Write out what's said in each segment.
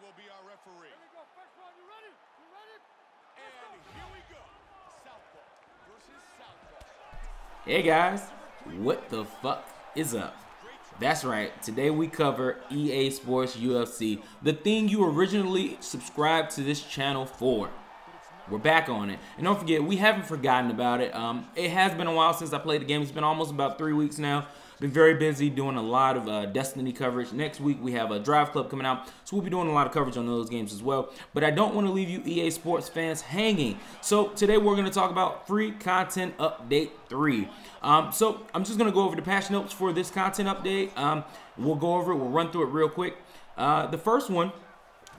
will be our referee. Here we go. First round. You ready? You ready? And here we go. Southpaw versus Southpaw. Hey guys, what the fuck is up? That's right, today we cover EA Sports UFC, the thing you originally subscribed to this channel for. We're back on it, and don't forget, we haven't forgotten about it. It has been a while since I played the game. It's been almost about 3 weeks now. Been very busy doing a lot of Destiny coverage. Next week we have a Drive Club coming out, so we'll be doing a lot of coverage on those games as well. But I don't want to leave you EA Sports fans hanging. So today we're going to talk about Free Content Update 3. So I'm just going to go over the patch notes for this content update. We'll go over it. We'll run through it real quick. The first one,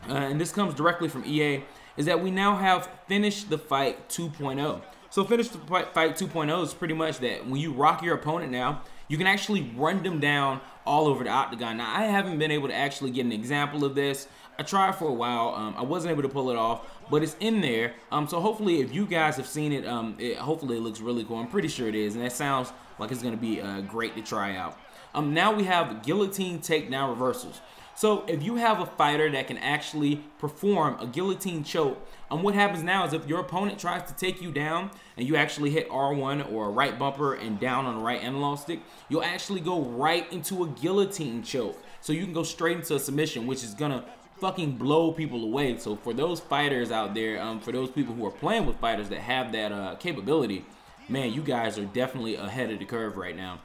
and this comes directly from EA, is that we now have Finish the Fight 2.0. So Finish the Fight 2.0 is pretty much that when you rock your opponent now, you can actually run them down all over the octagon. Now, I haven't been able to actually get an example of this. I tried for a while. I wasn't able to pull it off, but it's in there. So hopefully, if you guys have seen it, hopefully it looks really cool. I'm pretty sure it is, and that sounds like it's going to be great to try out. Now we have Guillotine Takedown Reversals. So if you have a fighter that can actually perform a guillotine choke, what happens now is if your opponent tries to take you down and you actually hit R1 or a right bumper and down on the right analog stick, you'll actually go right into a guillotine choke. So you can go straight into a submission, which is gonna fucking blow people away. So for those fighters out there, for those people who are playing with fighters that have that capability, man, you guys are definitely ahead of the curve right now.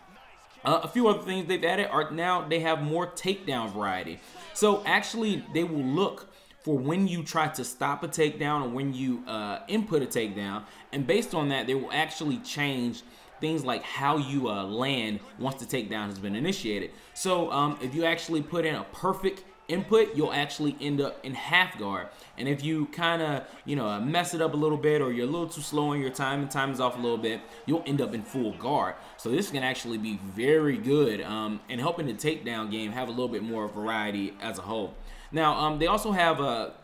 A few other things they've added are now they have more takedown variety. So actually they will look for when you try to stop a takedown or when you input a takedown, and based on that they will actually change things like how you land once the takedown has been initiated. So if you actually put in a perfect input, you'll actually end up in half guard, and if you kind of mess it up a little bit or you're a little too slow on your time and time is off a little bit, you'll end up in full guard. So this can actually be very good in helping the takedown game have a little bit more variety as a whole. Now they also have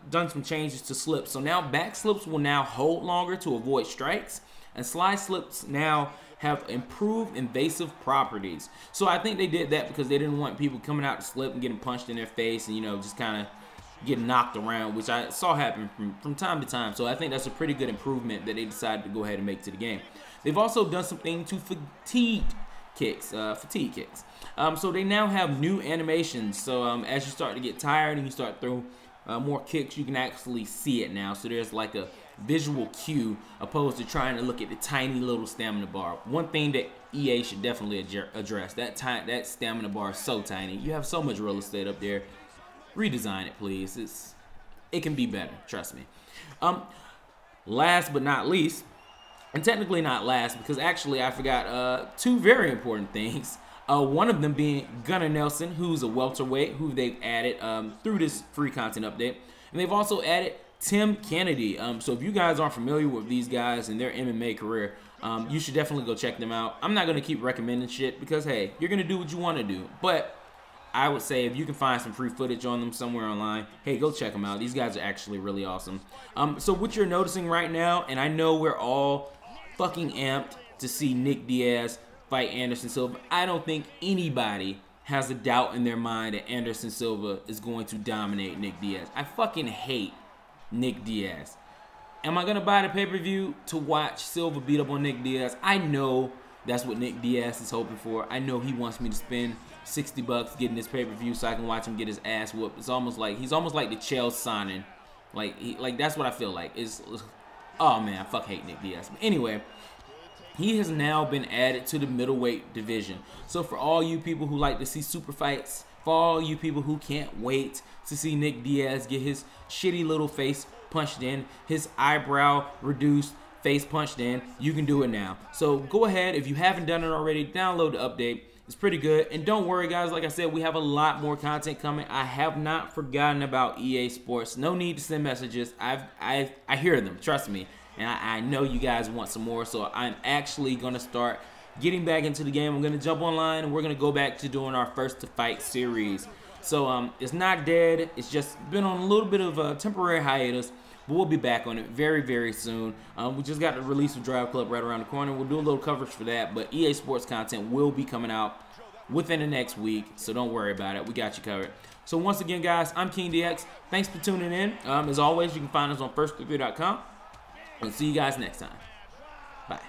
done some changes to slips. So now back slips will now hold longer to avoid strikes, and slide slips now have improved invasive properties. So I think they did that because they didn't want people coming out to slip and getting punched in their face and just kind of getting knocked around, which I saw happen from time to time. So I think that's a pretty good improvement that they decided to go ahead and make to the game. They've also done something to fatigue kicks. So they now have new animations. So as you start to get tired and you start throwing more kicks, you can actually see it now. So there's like a visual cue opposed to trying to look at the tiny little stamina bar. One thing that EA should definitely address, that stamina bar is so tiny. You have so much real estate up there. Redesign it, please. It can be better, trust me. Last but not least, and technically not last because actually I forgot two very important things. One of them being Gunnar Nelson, who's a welterweight, who they've added through this free content update. And they've also added Tim Kennedy. So if you guys aren't familiar with these guys and their MMA career, you should definitely go check them out. I'm not going to keep recommending shit because, hey, you're going to do what you want to do. But I would say if you can find some free footage on them somewhere online, hey, go check them out. These guys are actually really awesome. So what you're noticing right now, and I know we're all fucking amped to see Nick Diaz fight Anderson Silva. I don't think anybody has a doubt in their mind that Anderson Silva is going to dominate Nick Diaz. I fucking hate Nick Diaz. Am I gonna buy the pay-per-view to watch Silva beat up on Nick Diaz? I know that's what Nick Diaz is hoping for. I know he wants me to spend $60 getting this pay-per-view so I can watch him get his ass whooped. It's almost like he's almost like the Chael Sonnen. Like that's what I feel like. Oh man, I fuck hate Nick Diaz. But anyway, he has now been added to the middleweight division. So for all you people who like to see super fights, for all you people who can't wait to see Nick Diaz get his shitty little face punched in, his eyebrow reduced face punched in, you can do it now. So go ahead, if you haven't done it already, download the update. It's pretty good. And don't worry guys, like I said, we have a lot more content coming. I have not forgotten about EA Sports. No need to send messages. I hear them, trust me. And I know you guys want some more, so I'm actually going to start getting back into the game. I'm going to jump online, and we're going to go back to doing our First to Fight series. So it's not dead. It's just been on a little bit of a temporary hiatus, but we'll be back on it very, very soon. We just got the release of Drive Club right around the corner. We'll do a little coverage for that, but EA Sports content will be coming out within the next week, so don't worry about it. We got you covered. So once again, guys, I'm King DX. Thanks for tuning in. As always, you can find us on first3.com. And see you guys next time. Bye.